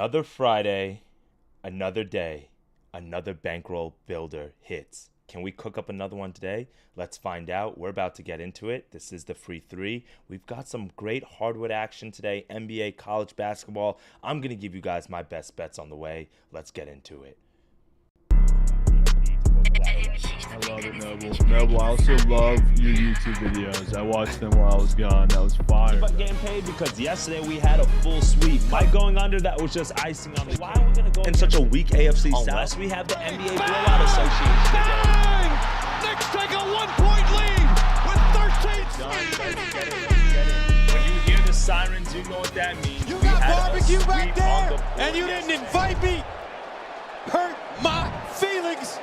Another Friday, another day, another bankroll builder hits. Can we cook up another one today? Let's find out. We're about to get into it. This is the free three. We've got some great hardwood action today, NBA, college basketball. I'm going to give you guys my best bets on the way. Let's get into it. I love it, Noble. Noble, I also love your YouTube videos. I watched them while I was gone. That was fire. But getting paid because yesterday we had a full sweep. Mike going under, that was just icing on the cake. Why are we going to go in such a weak AFC South? Unless we have the NBA Blowout Association. Bang! Knicks take a 1-point lead with 13 When you hear the sirens, you know what that means. You got barbecue back there, and you didn't invite me. Hurt my feelings.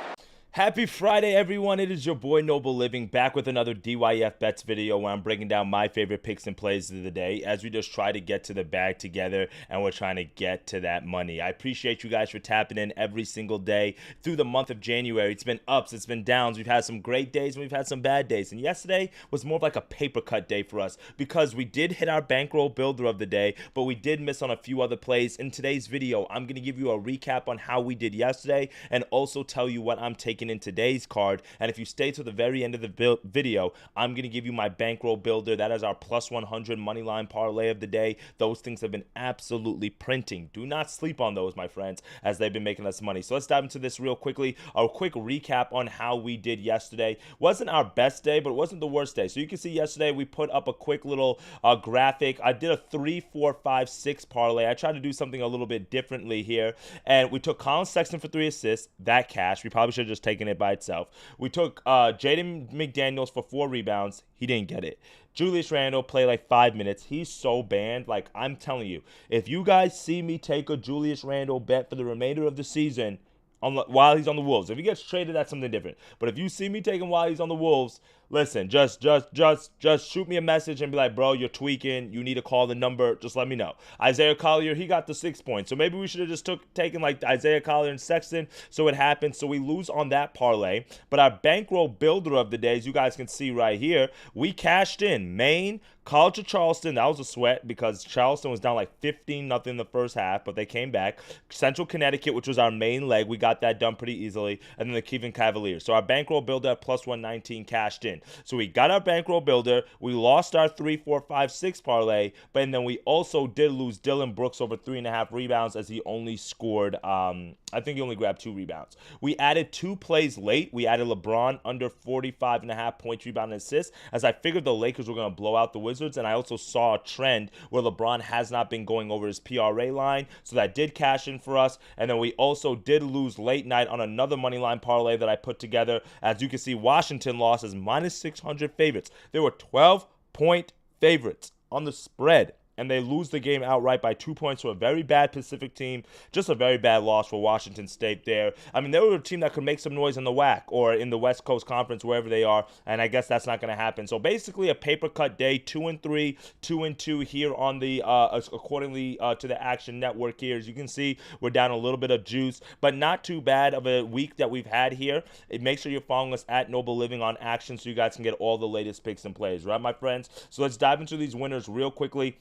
Happy Friday, everyone. It is your boy Noble Living back with another DYF Bets video where I'm breaking down my favorite picks and plays of the day as we just try to get to the bag together and we're trying to get to that money. I appreciate you guys for tapping in every single day through the month of January. It's been ups, it's been downs. We've had some great days and we've had some bad days. And yesterday was more of like a paper cut day for us because we did hit our bankroll builder of the day, but we did miss on a few other plays. In today's video, I'm going to give you a recap on how we did yesterday and also tell you what I'm taking in today's card. And if you stay to the very end of the video, I'm going to give you my bankroll builder. That is our plus 100 money line parlay of the day. Those things have been absolutely printing. Do not sleep on those, my friends, as they've been making us money. So let's dive into this real quickly. A quick recap on how we did yesterday. Wasn't our best day, but it wasn't the worst day. So you can see yesterday we put up a quick little graphic. I did a 3, 4, 5, 6 parlay. I tried to do something a little bit differently here. And we took Colin Sexton for 3 assists. That cash. We probably should have just taken it by itself. We took Jaden McDaniels for 4 rebounds. He didn't get it. Julius Randle played like 5 minutes. He's so banned. Like, I'm telling you, if you guys see me take a Julius Randle bet for the remainder of the season while he's on the Wolves, if he gets traded, that's something different. But if you see me take him while he's on the Wolves, listen, just shoot me a message and be like, bro, you're tweaking. You need to call the number. Just let me know. Isaiah Collier, he got the 6 points. So maybe we should have just taken like Isaiah Collier and Sexton. So it happened. So we lose on that parlay. But our bankroll builder of the day, as you guys can see right here, we cashed in Maine, College of Charleston. That was a sweat because Charleston was down like 15-0 in the first half, but they came back. Central Connecticut, which was our main leg, we got that done pretty easily. And then the Cleveland Cavaliers. So our bankroll builder at plus 119 cashed in. So we got our bankroll builder. We lost our 3, 4, 5, 6 parlay, but then we also did lose Dylan Brooks over 3.5 rebounds as he only scored, I think he only grabbed 2 rebounds. We added 2 plays late. We added LeBron under 45.5 points, rebound, and assists, as I figured the Lakers were going to blow out the Wizards, and I also saw a trend where LeBron has not been going over his PRA line, so that did cash in for us. And then we also did lose late night on another money line parlay that I put together. As you can see, Washington lost as minus 600 favorites. They were 12-point favorites on the spread, and they lose the game outright by 2 points to a very bad Pacific team. Just a very bad loss for Washington State there. I mean, they were a team that could make some noise in the WAC or in the West Coast Conference, wherever they are, and I guess that's not going to happen. So basically a paper cut day, 2-3, 2-2 here on the, accordingly to the Action Network here. As you can see, we're down a little bit of juice, but not too bad of a week that we've had here. Make sure you're following us at Noble Living on Action so you guys can get all the latest picks and plays, right, my friends? So let's dive into these winners real quickly.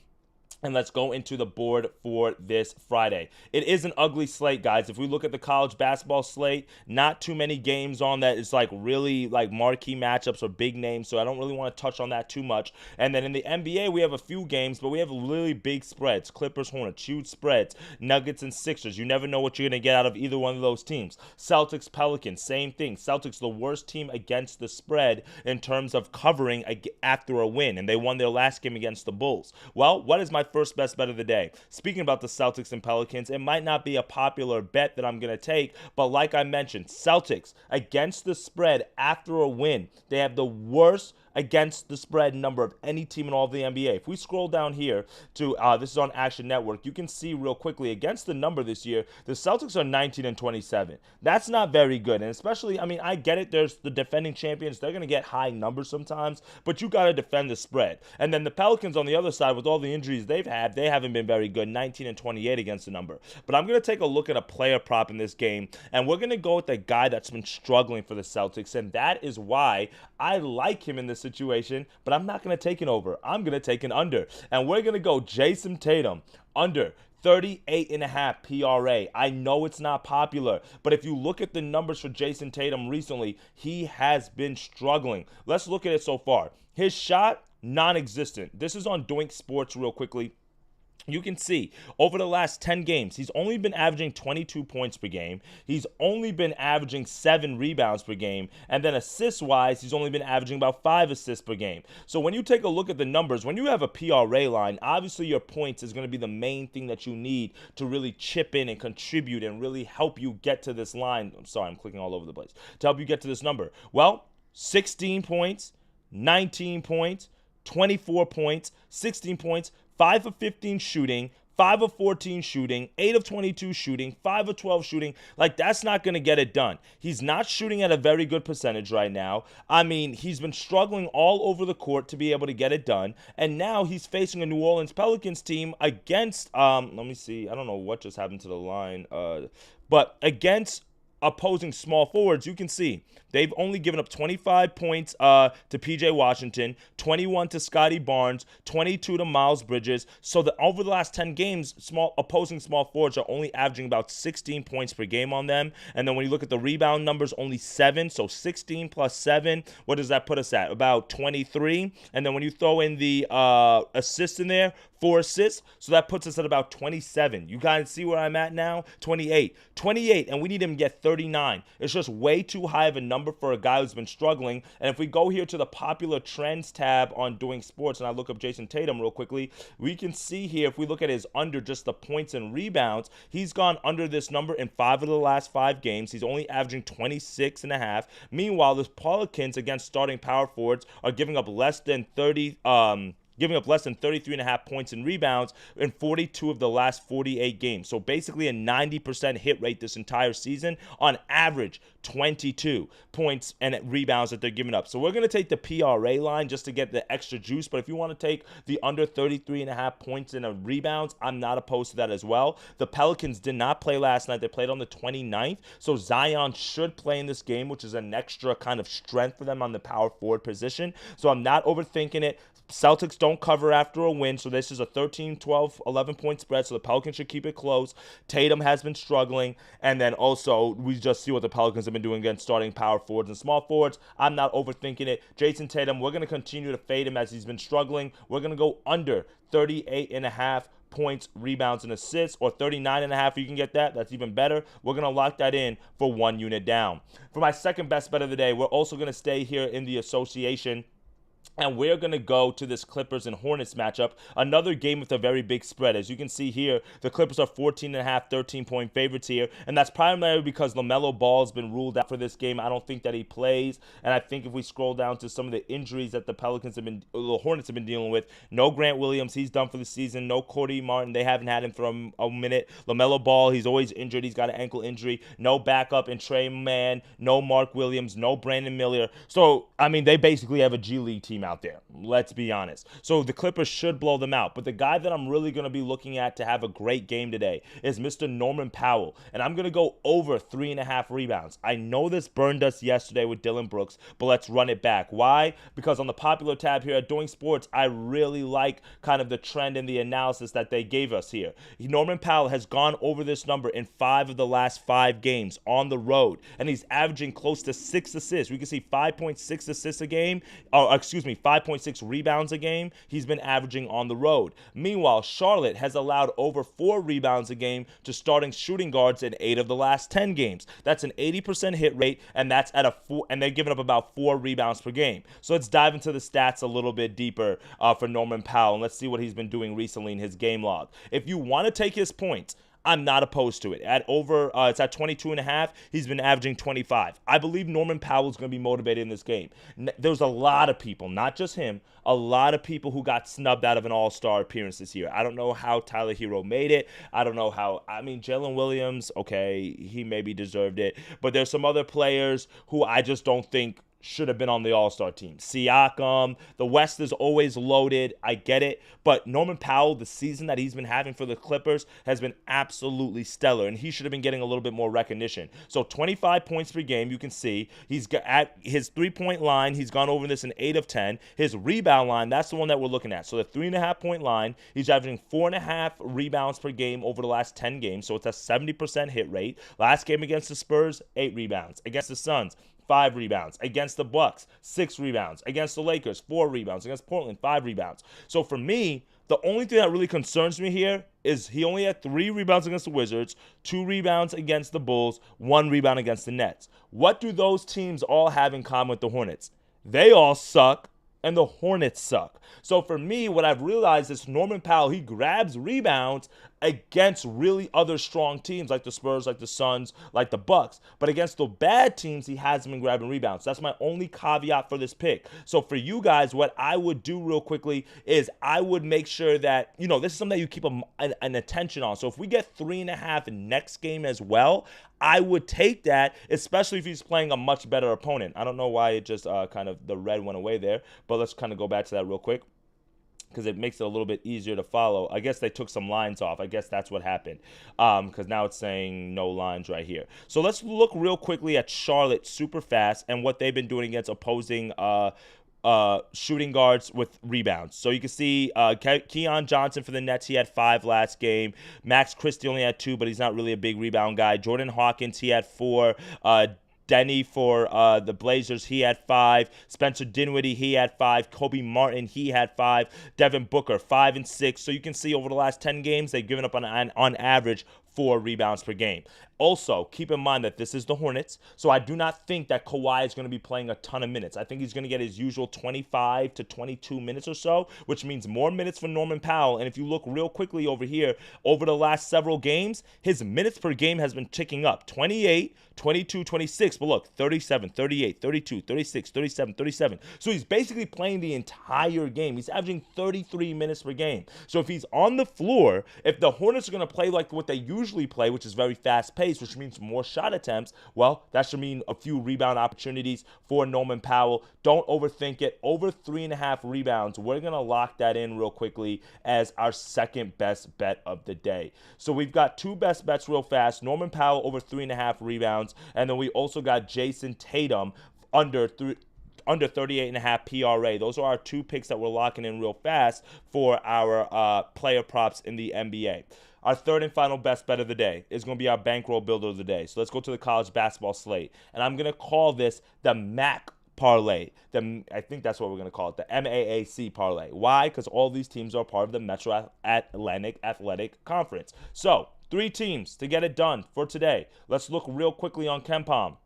And let's go into the board for this Friday. It is an ugly slate, guys. If we look at the college basketball slate, not too many games on that. It's like really like marquee matchups or big names, so I don't really want to touch on that too much. And then in the NBA, we have a few games, but we have really big spreads. Clippers, Hornets, huge spreads. Nuggets and Sixers. You never know what you're going to get out of either one of those teams. Celtics, Pelicans, same thing. Celtics, the worst team against the spread in terms of covering after a win, and they won their last game against the Bulls. Well, what is my first best bet of the day? Speaking about the Celtics and Pelicans, it might not be a popular bet that I'm going to take, but like I mentioned, Celtics against the spread after a win. They have the worst against the spread number of any team in all of the NBA. If we scroll down here to, this is on Action Network, you can see real quickly against the number this year, the Celtics are 19-27. That's not very good. And especially, I mean, I get it. There's the defending champions. They're going to get high numbers sometimes, but you got to defend the spread. And then the Pelicans on the other side, with all the injuries they've had, they haven't been very good, 19-28 against the number. But I'm going to take a look at a player prop in this game, and we're going to go with the guy that's been struggling for the Celtics, and that is why I like him in this situation, but I'm not going to take an over. I'm going to take an under, and we're going to go Jason Tatum under 38.5 PRA. I know it's not popular, but if you look at the numbers for Jayson Tatum recently, he has been struggling. Let's look at it so far. His shot, non-existent. This is on Doink Sports real quickly. You can see over the last 10 games, he's only been averaging 22 points per game. He's only been averaging 7 rebounds per game. And then assist-wise, he's only been averaging about 5 assists per game. So when you take a look at the numbers, when you have a PRA line, obviously your points is going to be the main thing that you need to really chip in and contribute and really help you get to this line. I'm sorry, I'm clicking all over the place. To help you get to this number. Well, 16 points, 19 points, 24 points, 16 points, 5 of 15 shooting, 5 of 14 shooting, 8 of 22 shooting, 5 of 12 shooting. Like, that's not going to get it done. He's not shooting at a very good percentage right now. I mean, he's been struggling all over the court to be able to get it done. And now he's facing a New Orleans Pelicans team against, let me see. I don't know what just happened to the line. But against opposing small forwards, you can see they've only given up 25 points to PJ Washington, 21 to Scotty Barnes, 22 to Miles Bridges. So over the last 10 games, opposing small forwards are only averaging about 16 points per game on them. And then when you look at the rebound numbers, only 7. So 16 plus 7, what does that put us at? About 23. And then when you throw in the assists in there, 4 assists, so that puts us at about 27. You guys see where I'm at now? 28, and we need him to get 39. It's just way too high of a number for a guy who's been struggling. And if we go here to the popular trends tab on Doink Sports, and I look up Jayson Tatum real quickly, we can see here, if we look at his under just the points and rebounds, he's gone under this number in 5 of the last 5 games. He's only averaging 26.5. Meanwhile, the Pelicans against starting power forwards are giving up less than 33.5 points and rebounds in 42 of the last 48 games. So basically a 90% hit rate this entire season. On average, 22 points and rebounds that they're giving up. So we're going to take the PRA line just to get the extra juice. But if you want to take the under 33.5 points and rebounds, I'm not opposed to that as well. The Pelicans did not play last night. They played on the 29th. So Zion should play in this game, which is an extra kind of strength for them on the power forward position. So I'm not overthinking it. Celtics don't cover after a win, so this is a 13, 12, 11-point spread, so the Pelicans should keep it close. Tatum has been struggling, and then also we just see what the Pelicans have been doing against starting power forwards and small forwards. I'm not overthinking it. Jayson Tatum, we're going to continue to fade him as he's been struggling. We're going to go under 38.5 points, rebounds, and assists, or 39.5. You can get that. That's even better. We're going to lock that in for 1 unit down. For my second best bet of the day, we're also going to stay here in the association. And we're going to go to this Clippers and Hornets matchup, another game with a very big spread. As you can see here, the Clippers are 14.5, 13-point favorites here. And that's primarily because LaMelo Ball has been ruled out for this game. I don't think that he plays. And I think if we scroll down to some of the injuries that the Hornets have been dealing with, no Grant Williams, he's done for the season. No Cody Martin, they haven't had him for a minute. LaMelo Ball, he's always injured. He's got an ankle injury. No backup in Trey Mann, no Mark Williams, no Brandon Miller. So, I mean, they basically have a G League team out there. Let's be honest. So the Clippers should blow them out. But the guy that I'm really going to be looking at to have a great game today is Mr. Norman Powell. And I'm going to go over 3.5 rebounds. I know this burned us yesterday with Dylan Brooks, but let's run it back. Why? Because on the popular tab here at Doink Sports, I really like kind of the trend and the analysis that they gave us here. Norman Powell has gone over this number in 5 of the last 5 games on the road. And he's averaging close to 6 assists. We can see 5.6 assists a game. 5.6 rebounds a game he's been averaging on the road. Meanwhile, Charlotte has allowed over 4 rebounds a game to starting shooting guards in 8 of the last 10 games. That's an 80% hit rate, and that's at and they're giving up about 4 rebounds per game. So let's dive into the stats a little bit deeper for Norman Powell, and let's see what he's been doing recently in his game log. If you want to take his points, I'm not opposed to it. It's at 22.5. He's been averaging 25. I believe Norman Powell is going to be motivated in this game. There's a lot of people, not just him, a lot of people who got snubbed out of an all-star appearance this year. I don't know how Tyler Hero made it. I don't know how, Jalen Williams, okay, he maybe deserved it. But there's some other players who I just don't think should have been on the All-Star team. Siakam, the West is always loaded. I get it. But Norman Powell, the season that he's been having for the Clippers has been absolutely stellar, and he should have been getting a little bit more recognition. So 25 points per game, you can see. He's got at his three-point line, he's gone over this in 8 of 10. His rebound line, that's the one that we're looking at. So the 3.5-point line, he's averaging 4.5 rebounds per game over the last 10 games. So it's a 70% hit rate. Last game against the Spurs, 8 rebounds. Against the Suns, 5 rebounds. Against the Bucks, 6 rebounds. Against the Lakers, 4 rebounds. Against Portland, 5 rebounds. So for me, the only thing that really concerns me here is he only had 3 rebounds against the Wizards, 2 rebounds against the Bulls, 1 rebound against the Nets. What do those teams all have in common with the Hornets? They all suck, and the Hornets suck. So for me, what I've realized is Norman Powell, he grabs rebounds against really other strong teams like the Spurs, like the Suns, like the Bucks. But against the bad teams, he hasn't been grabbing rebounds. That's my only caveat for this pick. So for you guys, what I would do real quickly is I would make sure that, this is something that you keep an attention on. So if we get 3.5 next game as well, I would take that, especially if he's playing a much better opponent. I don't know why it just kind of the red went away there, but let's kind of go back to that real quick, because it makes it a little bit easier to follow. I guess they took some lines off. I guess that's what happened, because now it's saying no lines right here. So let's look real quickly at Charlotte super fast and what they've been doing against opposing shooting guards with rebounds. So you can see Keon Johnson for the Nets, he had 5 last game. Max Christie only had 2, but he's not really a big rebound guy. Jordan Hawkins, he had 4. Denny for the Blazers, he had 5. Spencer Dinwiddie, he had 5. Kobe Martin, he had 5. Devin Booker, 5 and 6. So you can see over the last 10 games, they've given up on average 4 rebounds per game. Also, keep in mind that this is the Hornets, so I do not think that Kawhi is going to be playing a ton of minutes. I think he's going to get his usual 25 to 22 minutes or so, which means more minutes for Norman Powell. And if you look real quickly over here, over the last several games, his minutes per game has been ticking up. 28, 22, 26, but look, 37, 38, 32, 36, 37, 37. So he's basically playing the entire game. He's averaging 33 minutes per game. So if he's on the floor, if the Hornets are going to play like what they usually play, which is very fast-paced, which means more shot attempts, well, that should mean a few rebound opportunities for Norman Powell. Don't overthink it. Over 3.5 rebounds, we're going to lock that in real quickly as our second best bet of the day. So we've got 2 best bets real fast. Norman Powell over 3.5 rebounds, and then we also got Jason Tatum under 38.5 PRA. Those are our 2 picks that we're locking in real fast for our player props in the NBA. Our third and final best bet of the day is going to be our bankroll builder of the day. So let's go to the college basketball slate. And I'm going to call this the MAC parlay. I think that's what we're going to call it, the MAAC parlay. Why? Because all these teams are part of the Metro Atlantic Athletic Conference. So 3 teams to get it done for today. Let's look real quickly on KenPom.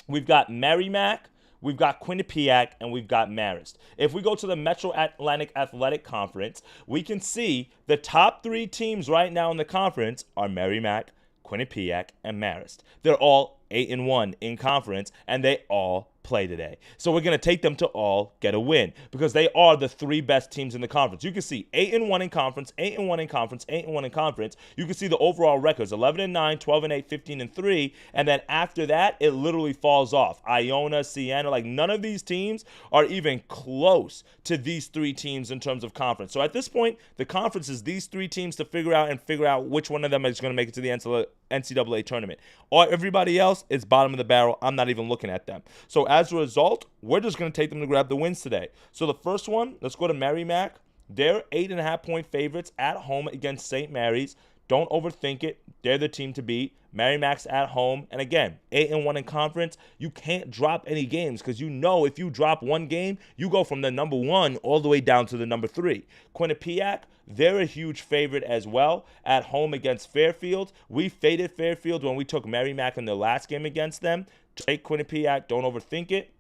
We've got Merrimack, we've got Quinnipiac, and we've got Marist. If we go to the Metro Atlantic Athletic Conference, we can see the top 3 teams right now in the conference are Merrimack, Quinnipiac, and Marist. They're all 8-1 in conference, and they all play today. So we're going to take them to all get a win because they are the 3 best teams in the conference. You can see 8-1 in conference, 8-1 in conference, 8-1 in conference. You can see the overall records, 11-9, 12-8, 15-3, and then after that, it literally falls off. Iona, Siena, like none of these teams are even close to these 3 teams in terms of conference. So at this point, the conference is these 3 teams to figure out which one of them is going to make it to the NCAA tournament. Or everybody else is bottom of the barrel. I'm not even looking at them. So as a result, we're just going to take them to grab the wins today. So the first one, let's go to Merrimack. They're 8.5-point favorites at home against St. Mary's. Don't overthink it. They're the team to beat. Merrimack's at home. And again, 8-1 in conference. You can't drop any games because you know if you drop one game, you go from the number 1 all the way down to the number 3. Quinnipiac, they're a huge favorite as well at home against Fairfield. We faded Fairfield when we took Merrimack in the last game against them. Take Quinnipiac. Don't overthink it.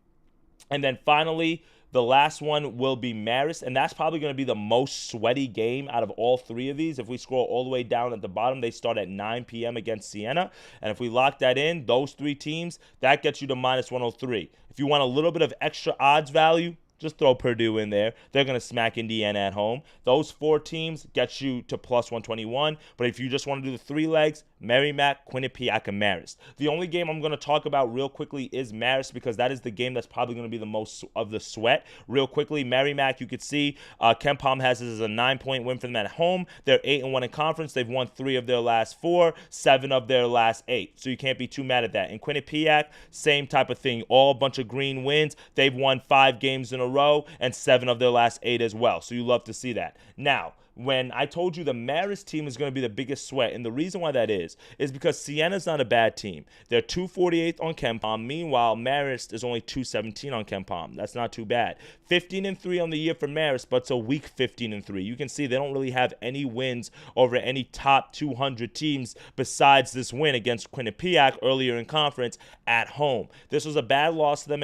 And then finally, the last one will be Marist, and that's probably going to be the most sweaty game out of all 3 of these. If we scroll all the way down at the bottom, they start at 9 p.m. against Siena. And if we lock that in, those 3 teams, that gets you to minus 103. If you want a little bit of extra odds value, just throw Purdue in there. They're going to smack Indiana at home. Those 4 teams get you to plus 121. But if you just want to do the 3 legs, Merrimack, Quinnipiac, and Marist. The only game I'm going to talk about real quickly is Marist, because that is the game that's probably going to be the most of the sweat. Real quickly, Merrimack, you could see KenPom has this as a 9-point win for them at home. They're 8-1 in conference. They've won 3 of their last 4, 7 of their last 8. So you can't be too mad at that. In Quinnipiac, same type of thing. All a bunch of green wins. They've won 5 games in a row and 7 of their last 8 as well. So you love to see that. Now, when I told you the Marist team is going to be the biggest sweat, and the reason why that is because Siena's not a bad team. They're 248th on KenPom. Meanwhile, Marist is only 217 on KenPom. That's not too bad. 15-3 on the year for Marist, but it's a weak 15-3. You can see they don't really have any wins over any top 200 teams besides this win against Quinnipiac earlier in conference at home. This was a bad loss to them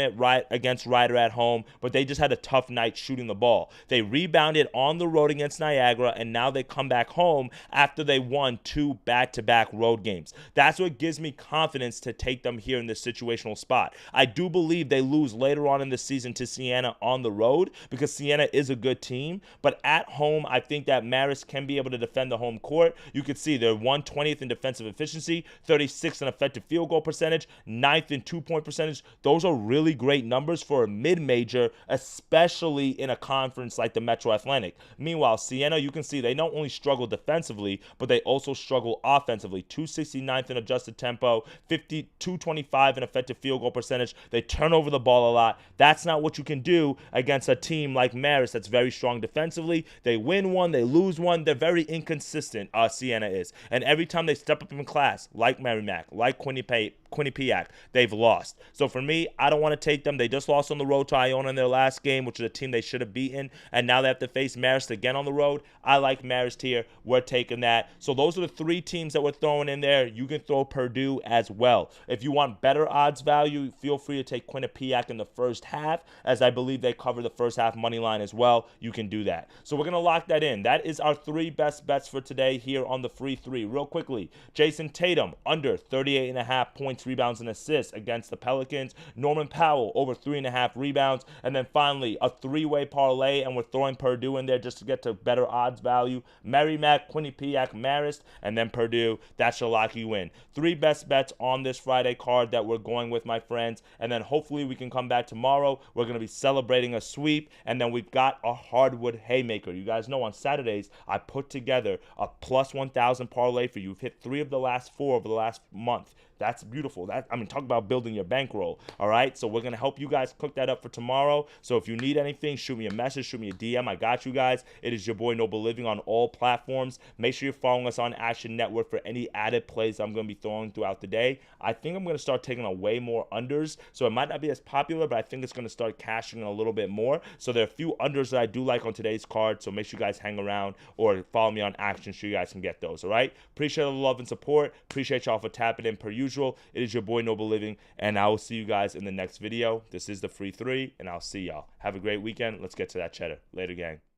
against Rider at home, but they just had a tough night shooting the ball. They rebounded on the road against Niagara, and now they come back home after they won 2 back-to-back road games. That's what gives me confidence to take them here in this situational spot. I do believe they lose later on in the season to Siena on the road, because Siena is a good team, but at home, I think that Marist can be able to defend the home court. You can see they're 120th in defensive efficiency, 36th in effective field goal percentage, 9th in 2-point percentage. Those are really great numbers for a mid-major, especially in a conference like the Metro Atlantic. Meanwhile, Siena, you can see they not only struggle defensively, but they also struggle offensively. 269th in adjusted tempo, 225 in effective field goal percentage. They turn over the ball a lot. That's not what you can do against a team like Marist that's very strong defensively. They win one, they lose one. They're very inconsistent, Siena is. And every time they step up in class, like Merrimack, like Quinnipiac, they've lost. So for me, I don't want to take them. They just lost on the road to Iona in their last game, which is a team they should have beaten, and now they have to face Marist again on the road. I like Marist here. We're taking that. So those are the 3 teams that we're throwing in there. You can throw Purdue as well. If you want better odds value, feel free to take Quinnipiac in the first half, as I believe they cover the first half money line as well. You can do that. So we're going to lock that in. That is our 3 best bets for today here on the free 3. Real quickly, Jason Tatum under 38.5 points, rebounds, and assists against the Pelicans. Norman Powell over 3.5 rebounds. And then finally, a 3-way parlay, and we're throwing Purdue in there just to get to better odds value. Merrimack, Quinnipiac, Marist, and then Purdue. That should lock you in. 3 best bets on this Friday card that we're going with, my friends. And then hopefully we can come back tomorrow. We're going to be celebrating a sweep, and then we've got a hardwood haymaker. You guys know on Saturdays, I put together a plus 1,000 parlay for you. We've hit 3 of the last 4 over the last month. That's beautiful. Talk about building your bankroll. All right, so we're going to help you guys cook that up for tomorrow. So if you need anything, shoot me a message, shoot me a DM. I got you guys. It is your boy Noble Living on all platforms. Make sure you're following us on Action Network for any added plays I'm going to be throwing throughout the day. I think I'm going to start taking away more unders, so it might not be as popular, but I think it's going to start cashing in a little bit more. So there are a few unders that I do like on today's card, so make sure you guys hang around or follow me on Action so you guys can get those. All right, appreciate the love and support. Appreciate y'all for tapping in per usual. It is your boy Noble Living, and I will see you guys in the next video. This is the free 3, and I'll see y'all. Have a great weekend. Let's get to that cheddar. Later, gang.